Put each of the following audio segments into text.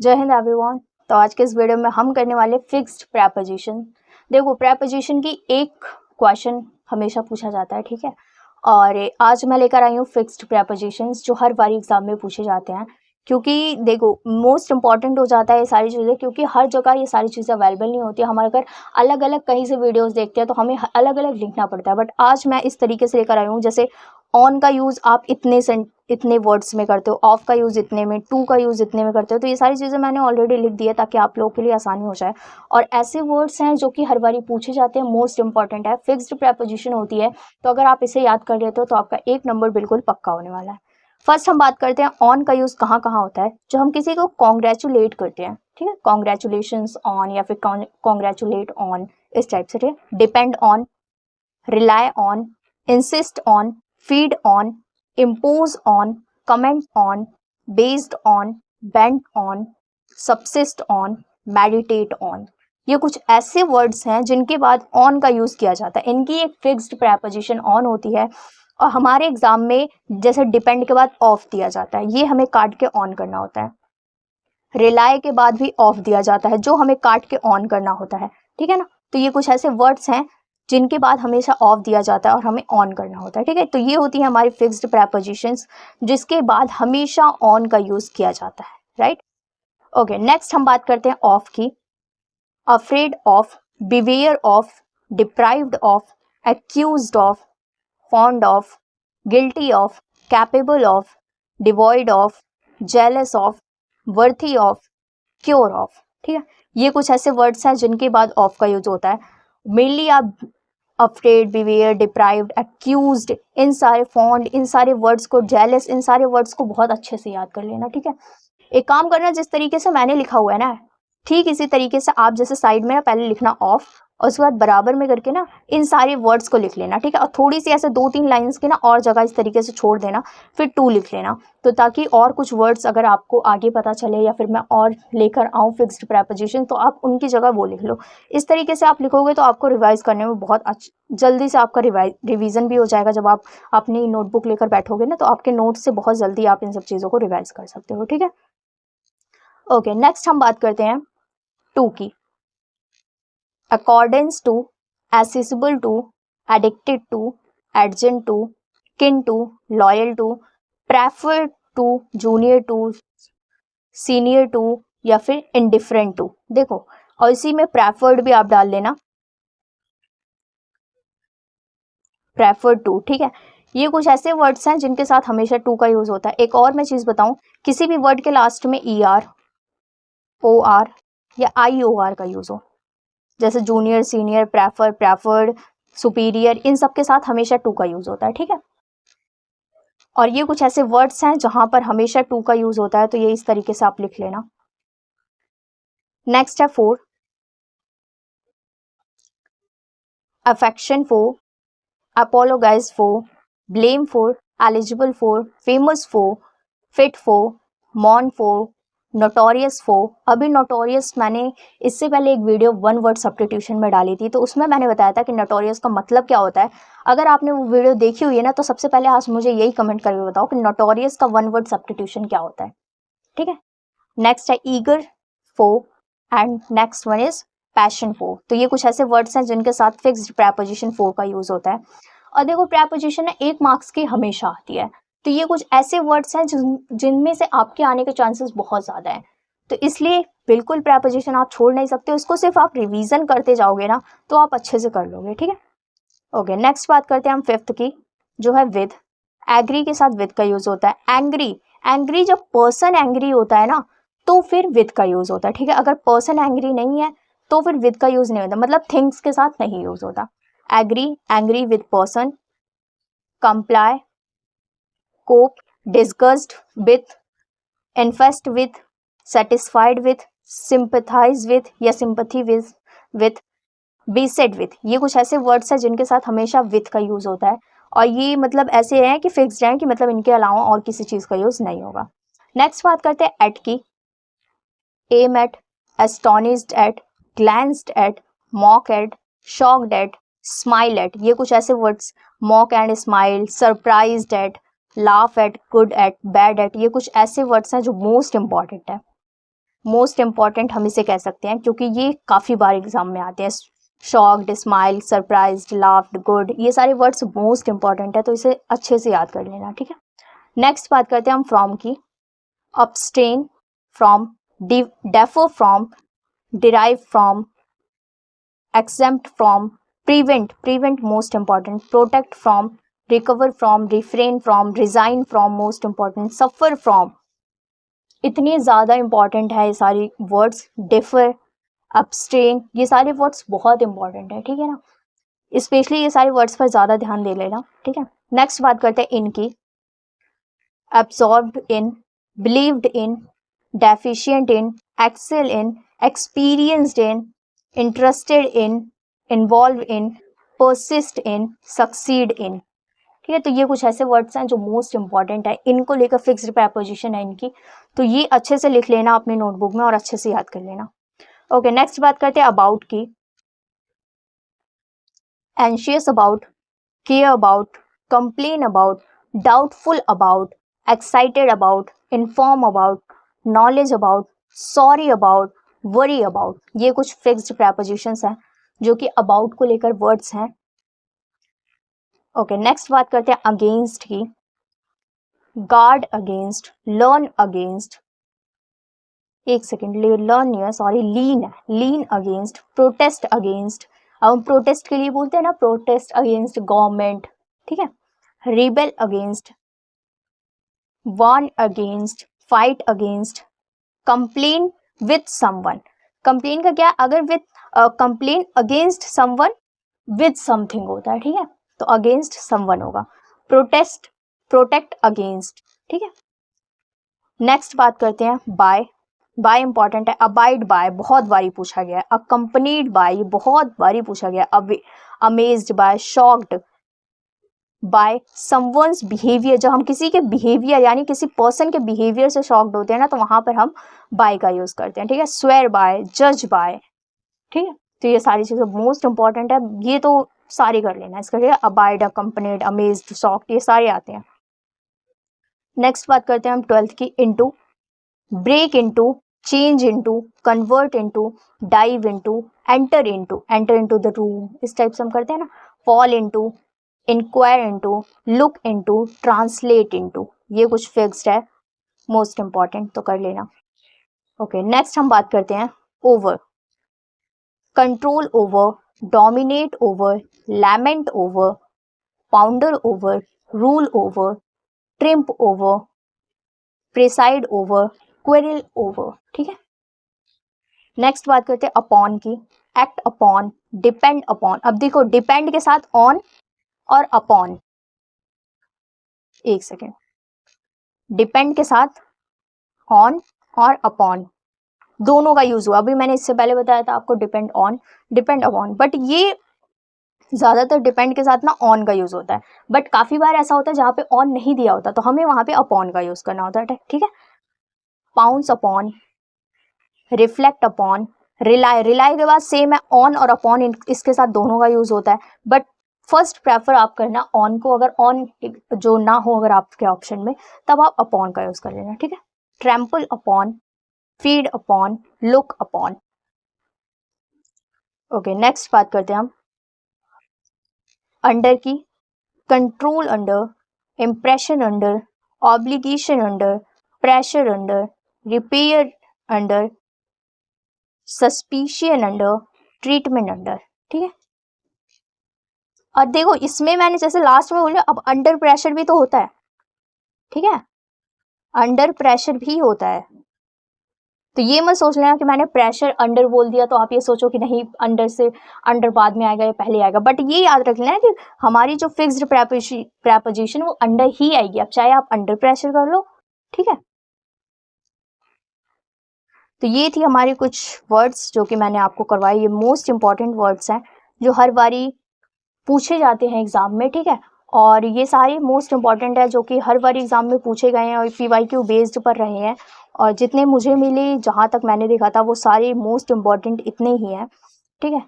जय हिंद एवरीवन। तो आज के इस वीडियो में हम करने वाले फिक्स्ड प्रेपोजिशन। देखो, प्रेपोजिशन की एक क्वेश्चन हमेशा पूछा जाता है, ठीक है। और आज मैं लेकर आई हूँ फिक्स्ड प्रेपोजिशंस जो हर बार एग्जाम में पूछे जाते हैं, क्योंकि देखो मोस्ट इंपॉर्टेंट हो जाता है ये सारी चीज़ें, क्योंकि हर जगह ये सारी चीज़ें अवेलेबल नहीं होती। हम अगर अलग अलग कहीं से वीडियोस देखते हैं तो हमें अलग अलग लिखना पड़ता है, बट आज मैं इस तरीके से लेकर आई हूँ। जैसे ऑन का यूज़ आप इतने वर्ड्स में करते हो, ऑफ का यूज़ इतने में, टू का यूज़ इतने में करते हो। तो ये सारी चीज़ें मैंने ऑलरेडी लिख दी है ताकि आप लोगों के लिए आसानी हो जाए। और ऐसे वर्ड्स हैं जो कि हर बारी पूछे जाते हैं, मोस्ट इंपॉर्टेंट है, फिक्स्ड प्रेपोजिशन होती है। तो अगर आप इसे याद कर लेते हो तो आपका एक नंबर बिल्कुल पक्का होने वाला है। फर्स्ट हम बात करते हैं ऑन का यूज़ कहाँ कहाँ होता है। जो हम किसी को कॉन्ग्रेचुलेट करते हैं, ठीक है, कॉन्ग्रेचुलेशंस ऑन या फिर कॉन्ग्रेचुलेट ऑन, इस टाइप से, ठीक है। Depend on, rely on, insist on, feed on, impose on, comment on, based on, bent on, subsist on, meditate on। ये कुछ ऐसे वर्ड्स हैं जिनके बाद ऑन का यूज़ किया जाता है। इनकी एक फिक्स्ड प्रेपोजिशन ऑन होती है और हमारे एग्जाम में जैसे डिपेंड के बाद ऑफ दिया जाता है, ये हमें काट के ऑन करना होता है। रिलाय के बाद भी ऑफ दिया जाता है जो हमें काट के ऑन करना होता है, ठीक है ना। तो ये कुछ ऐसे वर्ड्स हैं जिनके बाद हमेशा ऑफ दिया जाता है और हमें ऑन करना होता है, ठीक है। तो ये होती है हमारी फिक्स्ड प्रेपोजिशंस जिसके बाद हमेशा ऑन का यूज किया जाता है, राइट। ओके, नेक्स्ट हम बात करते हैं ऑफ की। Afraid of, beware of, deprived of, accused of, fond of, guilty of, capable of, devoid of, jealous of, worthy of, cure of, ठीक है। ये कुछ ऐसे वर्ड्स हैं जिनके बाद ऑफ का यूज होता है। मेनली आप अफ्रेड, बिवेयर, डिप्राइव्ड, एक्यूज्ड, इन सारे फॉन्ड, इन सारे वर्ड्स को, जेलस, इन सारे वर्ड्स को बहुत अच्छे से याद कर लेना, ठीक है। एक काम करना, जिस तरीके से मैंने लिखा हुआ है ना, ठीक इसी तरीके से आप जैसे साइड में ना पहले लिखना ऑफ और उसके बाद बराबर में करके ना इन सारे वर्ड्स को लिख लेना, ठीक है। और थोड़ी सी ऐसे 2-3 लाइंस की ना और जगह इस तरीके से छोड़ देना, फिर टू लिख लेना, तो ताकि और कुछ वर्ड्स अगर आपको आगे पता चले या फिर मैं और लेकर आऊँ फिक्स्ड प्रेपोजिशन तो आप उनकी जगह वो लिख लो। इस तरीके से आप लिखोगे तो आपको रिवाइज करने में बहुत जल्दी से आपका रिवीजन भी हो जाएगा। जब आप अपनी नोटबुक लेकर बैठोगे ना तो आपके नोट से बहुत जल्दी आप इन सब चीज़ों को रिवाइज कर सकते हो, ठीक है। ओके, नेक्स्ट हम बात करते हैं टू की। Accordance to, accessible to, addicted to, adjacent to, kin to, loyal to, preferred to, junior to, senior to या फिर इंडिफरेंट टू। देखो, और इसी में प्रेफर्ड भी आप डाल लेना, प्रेफर्ड टू, ठीक है। ये कुछ ऐसे वर्ड्स हैं जिनके साथ हमेशा टू का यूज होता है। एक और मैं चीज बताऊं, किसी भी वर्ड के लास्ट में ई आर, ओ आर या आई ओ आर का यूज हो, जैसे जूनियर, सीनियर, प्रेफर्ड, सुपीरियर, इन सब के साथ हमेशा टू का यूज होता है, ठीक है। और ये कुछ ऐसे वर्ड्स हैं जहां पर हमेशा टू का यूज होता है, तो ये इस तरीके से आप लिख लेना। नेक्स्ट है four. Affection for, apologize for, blame for, eligible for, famous for, fit for, mourn for, notorious for. अभी नोटोरियस मैंने इससे पहले एक वीडियो वन वर्ड सब्स्टिट्यूशन में डाली थी, तो उसमें मैंने बताया था कि नोटोरियस का मतलब क्या होता है। अगर आपने वो वीडियो देखी हुई है ना तो सबसे पहले आज मुझे यही कमेंट करके बताओ कि नोटोरियस का वन वर्ड सब्स्टिट्यूशन क्या होता है, ठीक है। नेक्स्ट है eager for and next one is passion for. तो ये कुछ ऐसे वर्ड्स हैं जिनके साथ फिक्स्ड प्रेपोजिशन फॉर का यूज होता है। और देखो, प्रेपोजिशन है 1 मार्क्स की हमेशा आती है, तो ये कुछ ऐसे वर्ड्स हैं जिनमें से आपके आने के चांसेस बहुत ज़्यादा हैं। तो इसलिए बिल्कुल प्रेपोजिशन आप छोड़ नहीं सकते, उसको सिर्फ आप रिवीजन करते जाओगे ना तो आप अच्छे से कर लोगे, ठीक है। ओके, नेक्स्ट बात करते हैं हम फिफ्थ की, जो है विद। एग्री के साथ विद का यूज होता है। एंग्री, एंग्री जब पर्सन एंग्री होता है ना तो फिर विद का यूज होता है, ठीक है। अगर पर्सन एंग्री नहीं है तो फिर विद का यूज नहीं होता, मतलब थिंग्स के साथ नहीं यूज होता। Agree, angry with person, comply, cope, disgusted with, infest with, satisfied with, sympathize with या sympathy with, be sad with. ये कुछ ऐसे वर्ड्स हैं जिनके साथ हमेशा विथ का यूज होता है और ये मतलब ऐसे हैं कि फिक्स्ड हैं कि मतलब इनके अलावा और किसी चीज का यूज नहीं होगा। नेक्स्ट बात करते हैं एट की। Aim at, astonished at, glanced at, mock at, shocked at, smile at. ये कुछ ऐसे words, mock and smile, surprised at, laugh at, good at, bad at, ये कुछ ऐसे वर्ड्स हैं जो मोस्ट इंपॉर्टेंट है। मोस्ट इम्पॉर्टेंट हम इसे कह सकते हैं, क्योंकि ये काफ़ी बार एग्जाम में आते हैं। Shocked, smile, surprised, laughed, good, ये सारे वर्ड्स मोस्ट इम्पॉर्टेंट है, तो इसे अच्छे से याद कर लेना, ठीक है। नेक्स्ट बात करते हैं हम फ्रॉम की। abstain from, differ from, derive from, exempt from, prevent most important, protect from, recover from, refrain from, resign from most important, suffer from। इतने ज़्यादा इंपॉर्टेंट है ये सारी वर्ड्स। डिफर, abstain, ये सारे वर्ड्स बहुत इंपॉर्टेंट है, ठीक है ना। स्पेशली ये सारे वर्ड्स पर ज़्यादा ध्यान दे लेना, ठीक है। नेक्स्ट बात करते हैं इनकी। absorbed in, believed in, deficient in, excel in, experienced in, interested in, involved in, persist in, succeed in। ठीक है, तो ये कुछ ऐसे वर्ड्स हैं जो मोस्ट इंपॉर्टेंट है, इनको लेकर फिक्स्ड प्रेपोजिशन है इनकी, तो ये अच्छे से लिख लेना अपनी नोटबुक में और अच्छे से याद कर लेना। ओके, नेक्स्ट बात करते हैं अबाउट की। Anxious about, care about, complain about, doubtful about, excited about, inform about, knowledge about, sorry about, worry about, ये कुछ फिक्स्ड प्रेपोजिशंस हैं जो कि अबाउट को लेकर वर्ड्स हैं। ओके, नेक्स्ट बात करते हैं अगेंस्ट की। गार्ड अगेंस्ट, लर्न अगेंस्ट, एक सेकेंड, लर्न नहीं है, सॉरी, लीन है, लीन अगेंस्ट, प्रोटेस्ट अगेंस्ट, अब हम प्रोटेस्ट के लिए बोलते हैं ना, प्रोटेस्ट अगेंस्ट गवर्नमेंट, ठीक है। Rebel against, warn against, fight against, complain with someone. Complain का क्या है, अगर with complain against someone with something होता है, ठीक है, तो अगेंस्ट समवन होगा। प्रोटेस्ट, प्रोटेक्ट अगेंस्ट, ठीक है। नेक्स्ट बात करते हैं बाय। बाय इंपॉर्टेंट है। अबाइड बाय बहुत बारी पूछा गया है। अकम्पनीड बाय बहुत बारी पूछा गया है। Amazed by, shocked by, someone's behaviour, जब हम किसी के बिहेवियर यानी किसी पर्सन के बिहेवियर से शॉक्ड होते हैं ना, तो वहां पर हम बाय का यूज करते हैं, ठीक है। स्वेयर बाय, जज बाय, ठीक है, तो ये सारी चीजें मोस्ट इंपॉर्टेंट है, ये तो सारी कर लेना इसका, ठीक है। अबाइड, अकम्पनीड, अमेज्ड, शॉक्ड, ये सारे आते हैं। नेक्स्ट बात करते हैं हम 12th की। Into, break into, change into, convert into, dive into, enter into the room, इस टाइप से हम करते हैं ना। Fall into, inquire into, look into, translate into, ये कुछ फिक्स्ड है, मोस्ट इंपॉर्टेंट, तो कर लेना। ओके, नेक्स्ट हम बात करते हैं over. Control over, dominate over, lament over, pounder over, rule over, triumph over, preside over, quarrel over, ठीक है। नेक्स्ट बात करते हैं अपॉन की। एक्ट अपॉन, डिपेंड अपॉन, अब देखो डिपेंड के साथ ऑन और अपॉन, एक सेकेंड, डिपेंड के साथ ऑन और अपॉन दोनों का यूज हुआ। अभी मैंने इससे पहले बताया था आपको depend on, depend upon, but ये ज्यादातर डिपेंड के साथ ना ऑन का यूज होता है, बट काफी बार ऐसा होता है जहाँ पे ऑन नहीं दिया होता, तो हमें वहां पे अपॉन का यूज करना होता है, ठीक है। Pounce upon, reflect upon, rely, rely के बाद सेम है ऑन और अपॉन, इसके साथ दोनों का यूज होता है, बट फर्स्ट प्रेफर आप करना ऑन को, अगर ऑन जो ना हो अगर आपके ऑप्शन में, तब आप अपॉन का यूज कर लेना, ठीक है। Trample upon, feed upon, look upon. Okay, next बात करते हैं हम अंडर की। Control under, impression under, obligation under, pressure under, repair under, suspicion under, treatment under, ठीक है। और देखो इसमें मैंने जैसे लास्ट में बोला, अब अंडर प्रेशर भी तो होता है, ठीक है, अंडर प्रेशर भी होता है, तो ये मत सोच लेना कि मैंने प्रेशर अंडर बोल दिया तो आप ये सोचो कि नहीं अंडर से अंडर बाद में आएगा या पहले आएगा, बट ये याद रख लेना कि हमारी जो फिक्स्ड प्रेपोजिशन वो अंडर ही आएगी, अब चाहे आप अंडर प्रेशर कर लो, ठीक है। तो ये थी हमारी कुछ वर्ड्स जो कि मैंने आपको करवाई, ये मोस्ट इंपॉर्टेंट वर्ड्स हैं जो हर बारी पूछे जाते हैं एग्जाम में, ठीक है, और ये सारे मोस्ट इंपॉर्टेंट है जो कि हर बार एग्जाम में पूछे गए हैं और PYQ बेस्ड पर रहे हैं, और जितने मुझे मिले जहाँ तक मैंने देखा था वो सारे मोस्ट इंपॉर्टेंट इतने ही हैं, ठीक है।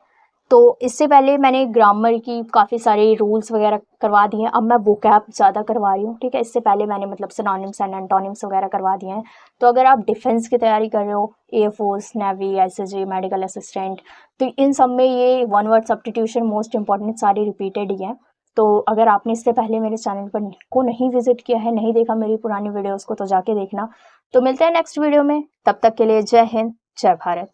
तो इससे पहले मैंने ग्रामर की काफ़ी सारे रूल्स वगैरह करवा दिए हैं, अब मैं वोकैब ज़्यादा करवा रही हूँ, ठीक है। इससे पहले मैंने मतलब सिनोनिम्स एंड एंटोनिम्स वगैरह करवा दिए हैं। तो अगर आप डिफेंस की तैयारी कर रहे हो, air force, navy, SSG, medical assistant, तो इन सब में ये one word substitution most important सारी रिपीटेड ही हैं। तो अगर आपने इससे पहले मेरे चैनल पर को नहीं विजिट किया है, नहीं देखा मेरी पुरानी वीडियोज़ को, तो जाके देखना। तो मिलते हैं नेक्स्ट वीडियो में, तब तक के लिए जय हिंद, जय भारत।